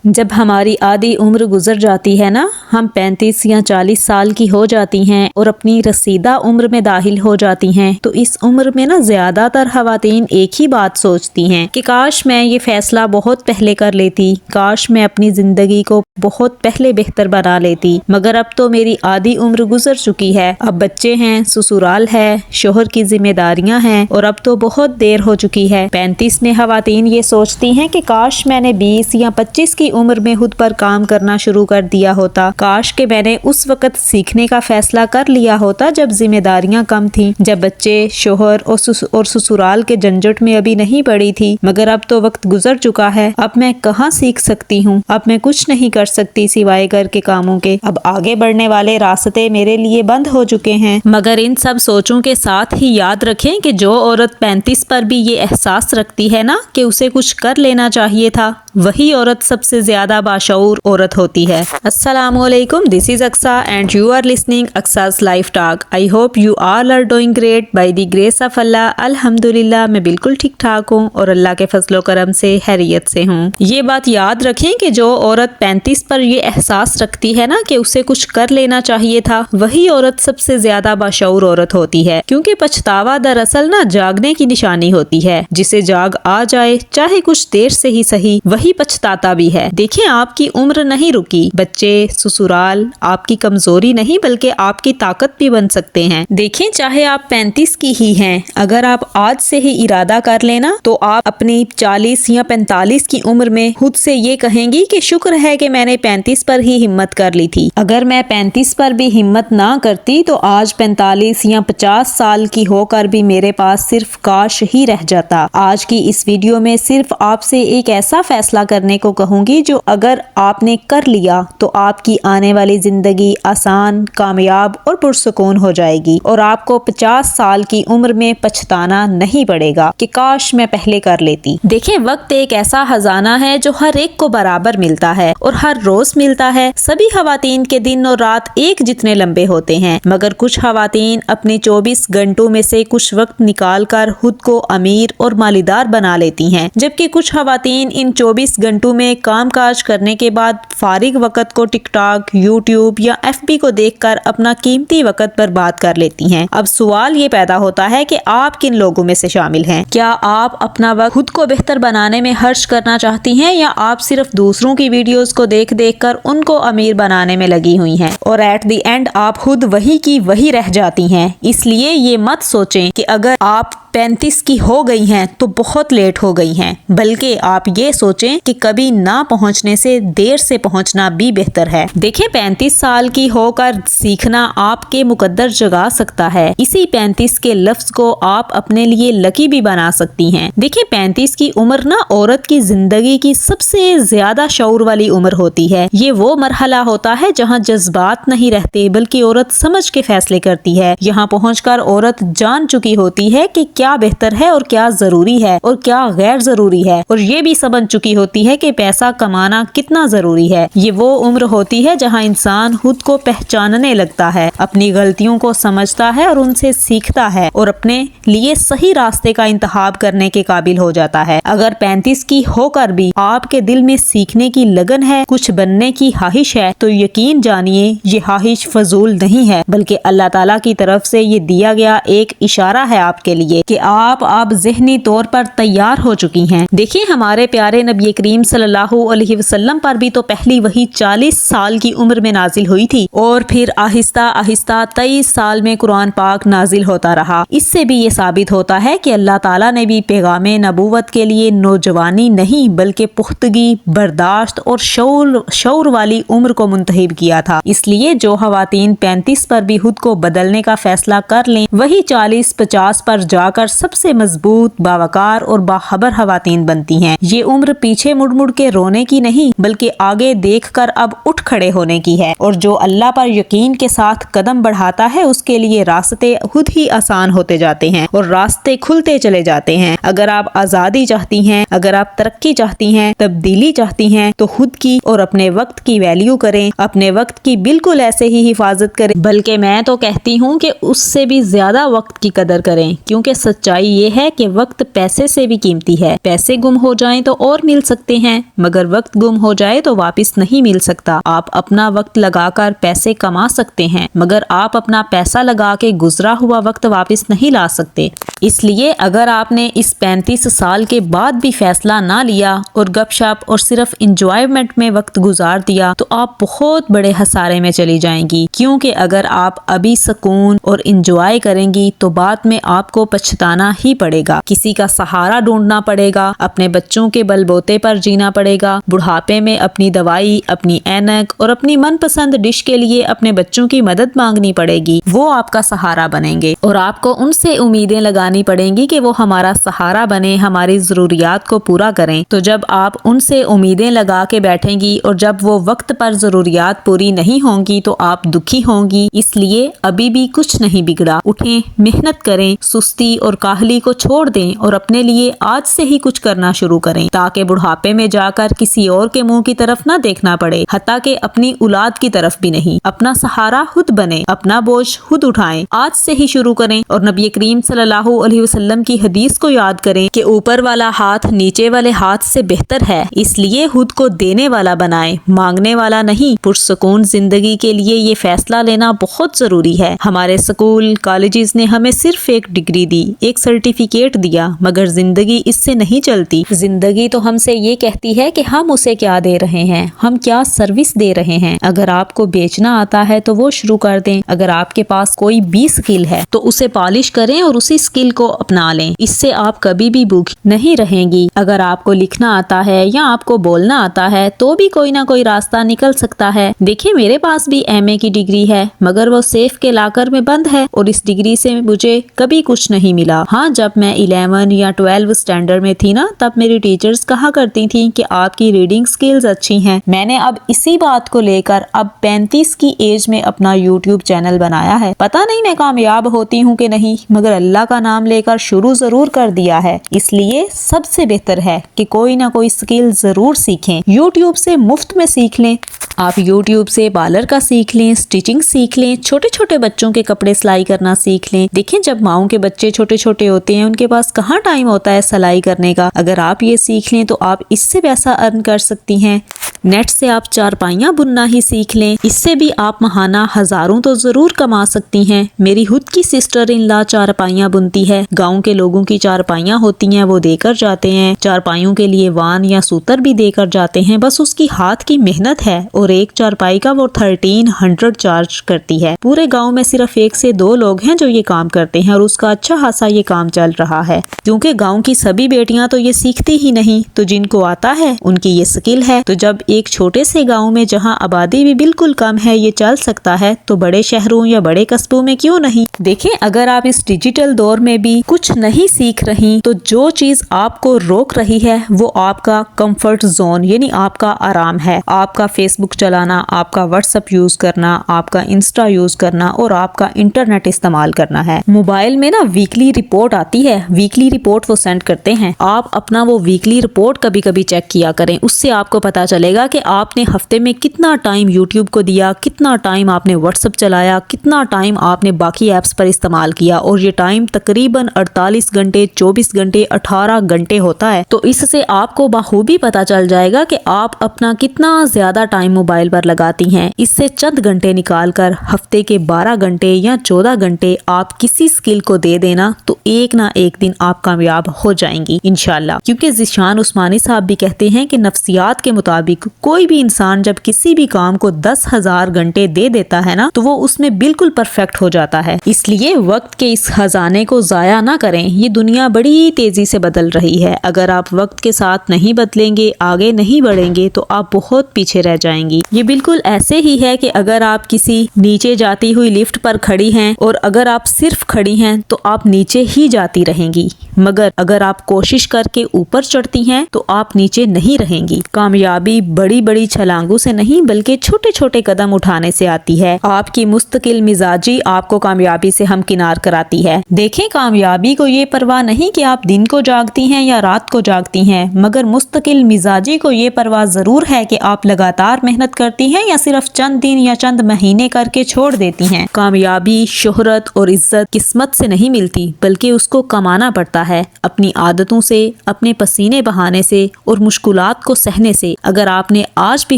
جب ہماری آدھی عمر گزر جاتی ہے نا، ہم 35 یا 40 سال کی ہو جاتی ہیں اور اپنی رسیدہ عمر میں داخل ہو جاتی ہیں، تو اس عمر میں نا زیادہ تر خواتین ایک ہی بات سوچتی ہیں کہ کاش میں یہ فیصلہ بہت پہلے کر لیتی، کاش میں اپنی زندگی کو بہت پہلے بہتر بنا لیتی، مگر اب تو میری آدھی عمر گزر چکی ہے، اب بچے ہیں، سسرال ہے، شوہر کی ذمہ داریاں ہیں اور اب تو بہت دیر ہو چکی ہے۔ 35 میں خواتین یہ سوچتی ہیں کہ کاش میں نے 20 یا 25 کی عمر میں خود پر کام کرنا شروع کر دیا ہوتا، کاش کہ میں نے اس وقت سیکھنے کا فیصلہ کر لیا ہوتا جب ذمہ داریاں کم تھیں، جب بچے، شوہر اور سسرال کے جھنجٹ میں ابھی نہیں پڑی تھی، مگر اب تو وقت گزر چکا ہے، اب میں کہاں سیکھ سکتی ہوں، اب میں کچھ نہیں کر سکتی سوائے گھر کے کاموں کے، اب آگے بڑھنے والے راستے میرے لیے بند ہو چکے ہیں۔ مگر ان سب سوچوں کے ساتھ ہی یاد رکھیں کہ جو عورت 35 پر بھی یہ احساس رکھتی ہے نا کہ اسے کچھ کر لینا چاہیے تھا، وہی عورت سب سے زیادہ باشعور عورت ہوتی ہے۔ السلام علیکم، this is Aqsa and you are listening اقصا's life talk. I hope you all are doing great by the grace of Allah. الحمدللہ میں بالکل ٹھیک ٹھاک ہوں اور اللہ کے فضل و کرم سے خیریت سے ہوں۔ یہ بات یاد رکھیں کہ جو عورت 35 پر یہ احساس رکھتی ہے نا کہ اسے کچھ کر لینا چاہیے تھا، وہی عورت سب سے زیادہ باشعور عورت ہوتی ہے، کیونکہ پچھتاوا دراصل نا جاگنے کی نشانی ہوتی ہے۔ جسے جاگ آ جائے، چاہے کچھ دیر سے ہی صحیح، وہی پچھتاتا بھی ہے۔ دیکھیں، آپ کی عمر نہیں رکی، بچے، سسرال آپ کی کمزوری نہیں بلکہ آپ کی طاقت بھی بن سکتے ہیں۔ دیکھیں، چاہے آپ 35 کی ہی ہیں، اگر آپ آج سے ہی ارادہ کر لینا تو آپ اپنی 40 یا 45 کی عمر میں خود سے یہ کہیں گی کہ شکر ہے کہ میں نے 35 پر ہی ہمت کر لی تھی، اگر میں 35 پر بھی ہمت نہ کرتی تو آج 45 یا 50 سال کی ہو کر بھی میرے پاس صرف کاش ہی رہ جاتا۔ آج کی اس ویڈیو میں صرف آپ سے ایک ایسا فیصلہ کرنے کو کہوں گی جو اگر آپ نے کر لیا تو آپ کی آنے والی زندگی آسان، کامیاب اور پرسکون ہو جائے گی اور آپ کو 50 سال کی عمر میں پچھتانا نہیں پڑے گا کہ کاش میں پہلے کر لیتی۔ دیکھیں، وقت ایک ایسا خزانہ ہے جو ہر ایک کو برابر ملتا ہے اور ہر روز ملتا ہے۔ سبھی خواتین کے دن اور رات ایک جتنے لمبے ہوتے ہیں، مگر کچھ خواتین اپنے 24 گھنٹوں میں سے کچھ وقت نکال کر خود کو امیر اور مالیدار بنا لیتی ہیں، جبکہ کچھ خواتین ان 24 گھنٹوں میں کام کاج کرنے کے بعد فارغ وقت کو ٹک ٹاک، یوٹیوب یا FB کو دیکھ کر اپنا قیمتی وقت برباد کر لیتی ہیں۔ اب سوال یہ پیدا ہوتا ہے کہ آپ کن لوگوں میں سے شامل ہیں؟ کیا آپ اپنا وقت خود کو بہتر بنانے میں خرچ کرنا چاہتی ہیں یا آپ صرف دوسروں کی ویڈیوز کو دیکھ کر ان کو امیر بنانے میں لگی ہوئی ہیں اور ایٹ دی اینڈ آپ خود وہی کی وہی رہ جاتی ہیں؟ اس لیے یہ مت سوچیں کہ اگر آپ 35 کی ہو گئی ہیں تو بہت لیٹ ہو گئی ہیں، بلکہ آپ یہ سوچیں کہ کبھی نہ پہنچنے سے دیر سے پہنچنا بھی بہتر ہے۔ دیکھیں، 35 سال کی ہو کر سیکھنا آپ کے مقدر جگا سکتا ہے۔ اسی 35 کے لفظ کو آپ اپنے لیے لکی بھی بنا سکتی ہیں۔ دیکھیں، 35 کی عمر نا عورت کی زندگی کی سب سے زیادہ شعور والی عمر ہوتی ہے۔ یہ وہ مرحلہ ہوتا ہے جہاں جذبات نہیں رہتے بلکہ عورت سمجھ کے فیصلے کرتی ہے۔ یہاں پہنچ کر عورت جان چکی ہوتی ہے کہ کیا بہتر ہے اور کیا ضروری ہے اور کیا غیر ضروری ہے، اور یہ بھی سمجھ چکی ہوتی ہے کہ پیسہ کمانا کتنا ضروری ہے۔ یہ وہ عمر ہوتی ہے جہاں انسان خود کو پہچاننے لگتا ہے، اپنی غلطیوں کو سمجھتا ہے اور ان سے سیکھتا ہے اور اپنے لیے صحیح راستے کا انتخاب کرنے کے قابل ہو جاتا ہے۔ اگر 35 کی ہو کر بھی آپ کے دل میں سیکھنے کی لگن ہے، کچھ بننے کی خواہش ہے، تو یقین جانیے یہ خواہش فضول نہیں ہے بلکہ اللہ تعالیٰ کی طرف سے یہ دیا گیا ایک اشارہ ہے آپ کے لیے کہ آپ ذہنی طور پر تیار ہو چکی ہیں۔ دیکھیں، ہمارے پیارے نبی کریم صلی اللہ علیہ وسلم پر بھی تو پہلی وحی 40 سال کی عمر میں نازل ہوئی تھی اور پھر آہستہ آہستہ 23 سال میں قرآن پاک نازل ہوتا رہا۔ اس سے بھی یہ ثابت ہوتا ہے کہ اللہ تعالیٰ نے بھی پیغام نبوت کے لیے نوجوانی نہیں بلکہ پختگی، برداشت اور شعور والی عمر کو منتخب کیا تھا۔ اس لیے جو خواتین 35 پر بھی خود کو بدلنے کا فیصلہ کر لیں، وہی 40-50 پر جا کر سب سے مضبوط، باوقار اور باخبر خواتین بنتی ہیں۔ یہ عمر پیچھے مڑ مڑ کے رونے کی نہیں بلکہ آگے دیکھ کر اب اٹھ کھڑے ہونے کی ہے، اور جو اللہ پر یقین کے ساتھ قدم بڑھاتا ہے اس کے لیے راستے خود ہی آسان ہوتے جاتے ہیں اور راستے کھلتے چلے جاتے ہیں۔ اگر آپ آزادی چاہتی ہیں، اگر آپ ترقی چاہتی ہیں، تبدیلی چاہتی ہیں، تو خود کی اور اپنے وقت کی ویلیو کریں، اپنے وقت کی بالکل ایسے ہی حفاظت کریں، بلکہ میں تو کہتی ہوں کہ اس سے بھی زیادہ وقت کی قدر کریں، کیونکہ सच्चाई ये है कि वक्त पैसे से भी कीमती है। पैसे गुम हो जाएं तो और मिल सकते हैं, मगर वक्त गुम हो जाए तो वापस नहीं मिल सकता। आप अपना वक्त लगाकर पैसे कमा सकते हैं, मगर आप अपना पैसा लगा के गुजरा हुआ वक्त वापस नहीं ला सकते। इसलिए अगर आपने इस 35 साल के बाद भी फैसला ना लिया और गपशप और सिर्फ इंजॉयमेंट में वक्त गुजार दिया तो आप बहुत बड़े हसारे में चली जाएंगी, क्योंकि अगर आप अभी सुकून और इंजॉय करेंगी तो बाद में आपको पछताना ही पड़ेगा। किसी का सहारा ढूंढना पड़ेगा, अपने बच्चों के बलबोते पर जीना पड़ेगा। बुढ़ापे में अपनी दवाई, अपनी ऐनक और अपनी मनपसंद डिश के लिए अपने बच्चों की मदद मांगनी पड़ेगी। वो आपका सहारा बनेंगे और आपको उनसे उम्मीदें लगानी पड़ेंगी कि वो हमारा सहारा बने, हमारी जरूरियात को पूरा करें। तो जब आप उनसे उम्मीदें लगा के बैठेंगी और जब वो वक्त पर जरूरियात पूरी नहीं होंगी तो आप दुखी होंगी। इसलिए अभी भी कुछ नहीं बिगड़ा। उठें, मेहनत करें, सुस्ती और काहली को छोड़ दें और अपने लिए आज से ही कुछ करना शुरू करें, ताकि बुढ़ापे में जाकर किसी और के मुंह की तरफ ना देखना पड़े, हत्ता कि अपनी औलाद की तरफ भी नहीं। अपना सहारा खुद बने, अपना बोझ खुद उठाएं, आज से ही शुरू करें और नबी करीम सल्लल्लाहु अलैहि वसल्लम की हदीस को याद करें कि ऊपर वाला हाथ नीचे वाले हाथ से बेहतर है। इसलिए खुद को देने वाला बनाएं, मांगने वाला नहीं। पुरसुकून जिंदगी के लिए ये फैसला लेना बहुत जरूरी है। हमारे स्कूल कॉलेजेस ने हमें सिर्फ एक डिग्री दी, एक सर्टिफिकेट दिया, मगर जिंदगी इससे नहीं चलती। जिंदगी तो हमसे ये कहती है कि हम उसे क्या दे रहे हैं, हम क्या सर्विस दे रहे हैं। अगर आपको बेचना आता है तो वो शुरू कर दें। अगर आपके पास कोई भी स्किल है तो उसे पॉलिश करें और उसी स्किल को अपना लें। इससे आप कभी भी भूखी नहीं रहेंगी। अगर आपको लिखना आता है या आपको बोलना आता है तो भी कोई ना कोई रास्ता निकल सकता है। देखिए, मेरे पास भी MA की डिग्री है, मगर वो सेफ के लाकर में बंद है और इस डिग्री से मुझे कभी कुछ नहीं मिला। हाँ, जब मैं 11 या 12 स्टैंडर्ड में थी ना, तब मेरी टीचर्स कहा करती थी कि आपकी रीडिंग स्किल्स अच्छी हैं। मैंने अब इसी बात को लेकर अब 35 की एज में अपना YouTube चैनल बनाया है। पता नहीं मैं कामयाब होती हूँ कि नहीं, मगर अल्लाह का नाम लेकर शुरू जरूर कर दिया है। इसलिए सबसे बेहतर है कि कोई ना कोई स्किल जरूर सीखें। YouTube से मुफ्त में सीख लें। आप YouTube से पार्लर का सीख लें, स्टिचिंग सीख लें, छोटे छोटे बच्चों के कपड़े सिलाई करना सीख लें। देखें, जब माओं के बच्चे छोटे छोटे होते हैं उनके पास कहाँ टाइम होता है सिलाई करने का। अगर आप ये सीख लें तो आप इससे पैसा अर्न कर सकती हैं। नेट से आप चारपाइयाँ बुनना ही सीख लें, इससे भी आप महाना हजारों तो जरूर कमा सकती हैं। मेरी खुद की सिस्टर इन लॉ चारपाइयाँ बुनती है। गाँव के लोगों की चारपाइयाँ होती हैं, वो देकर जाते हैं। चारपाइयों के लिए वान या सूतर भी देकर जाते हैं। बस उसकी हाथ की मेहनत है और एक चारपाई का वो 1300 चार्ज करती है। पूरे गाँव में सिर्फ 1 से 2 लोग हैं जो ये काम करते हैं और उसका अच्छा खासा ये काम चल रहा है, क्योंकि गाँव की सभी बेटियां तो ये सीखती ही नहीं। तो जिनको आता है उनकी ये स्किल है। तो जब एक छोटे से गांव में जहां आबादी भी बिल्कुल कम है ये चल सकता है, तो बड़े शहरों या बड़े कस्बों में क्यों नहीं। देखें, अगर आप इस डिजिटल दौर में भी कुछ नहीं सीख रही तो जो चीज आपको रोक रही है वो आपका कंफर्ट जोन यानी आपका आराम है। आपका फेसबुक चलाना, आपका व्हाट्सएप यूज करना, आपका इंस्टा यूज करना और आपका इंटरनेट इस्तेमाल करना है। मोबाइल में ना वीकली रिपोर्ट आती है, वीकली रिपोर्ट वो सेंड करते हैं। आप अपना वो वीकली रिपोर्ट कभी कभी चेक किया करें, उससे आपको पता चलेगा कि आपने हफ्ते में कितना टाइम यूट्यूब को दिया, कितना टाइम आपने व्हाट्सएप चलाया, कितना टाइम आपने बाकी ऐप्स पर इस्तेमाल किया। और ये टाइम तकरीबन 48 घंटे, 24 घंटे, 18 घंटे होता है। तो इससे आपको बखूबी पता चल जाएगा कि आप अपना कितना ज्यादा टाइम मोबाइल पर लगाती हैं। इससे चंद घंटे निकाल कर हफ्ते के 12 घंटे या 14 घंटे आप किसी स्किल को दे देना तो एक ना एक दिन आप कामयाब हो जाएंगी इंशाल्लाह। क्योंकि ज़ीशान उस्मानी साहब भी कहते हैं कि नफ्सियात के मुताबिक कोई भी इंसान जब किसी भी काम को 10,000 घंटे दे देता है ना, तो वो उसमें बिल्कुल परफेक्ट हो जाता है। इसलिए वक्त के इस खजाने को जाया ना करें। ये दुनिया बड़ी तेजी से बदल रही है। अगर आप वक्त के साथ नहीं बदलेंगे, आगे नहीं बढ़ेंगे तो आप बहुत पीछे रह जाएंगी। ये बिल्कुल ऐसे ही है कि अगर आप किसी नीचे जाती हुई लिफ्ट पर खड़ी हैं और अगर आप सिर्फ खड़ी हैं तो आप नीचे ही जाती रहेंगी, मगर अगर आप कोशिश करके ऊपर चढ़ती हैं तो आप नीचे नहीं रहेंगी। कामयाबी बड़ी बड़ी छलांगों से नहीं बल्कि छोटे छोटे कदम उठाने से आती है। आपकी मुस्तकिल मिजाजी आपको कामयाबी से हमकिनार कराती है। देखें, कामयाबी को ये परवाह नहीं कि आप दिन को जागती हैं या रात को जागती हैं, मगर मुस्तकिल मिजाजी को ये परवाह जरूर है कि आप लगातार मेहनत करती हैं या सिर्फ चंद दिन या चंद महीने करके छोड़ देती हैं। कामयाबी, शोहरत और इज्जत किस्मत से नहीं मिलती बल्कि उसको कमाना पड़ता है, अपनी आदतों से, अपने पसीने बहाने से और मुश्किलात को सहने से। अगर आपने आज भी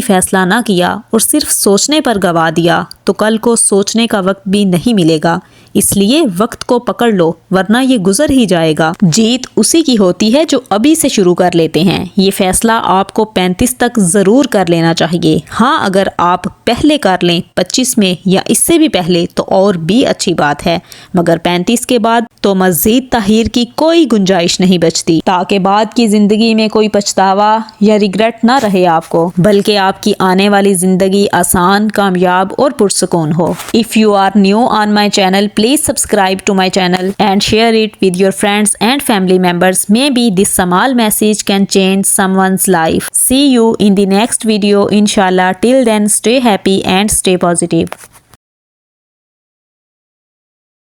फैसला ना किया और सिर्फ सोचने पर गवा दिया तो कल को सोचने का वक्त भी नहीं मिलेगा। इसलिए वक्त को पकड़ लो वरना ये गुजर ही जाएगा। जीत उसी की होती है जो अभी से शुरू कर लेते हैं। ये फैसला आपको 35 तक जरूर कर लेना चाहिए। हाँ, अगर आप पहले कर लें 25 में या इससे भी पहले तो और भी अच्छी बात है, मगर 35 के बाद तो मजीद ताहीर की कोई गुंजाइश नहीं बचती, ताकि बाद की जिंदगी में कोई पछतावा या रिग्रेट ना रहे आपको, बल्कि आपकी आने वाली जिंदगी आसान, कामयाब और पुरसुकून हो। If you are new on my channel, please subscribe to my channel and share it with your friends and family members. Maybe this small message can change someone's life. See you in the next video, inshallah. Till then, stay happy and stay positive.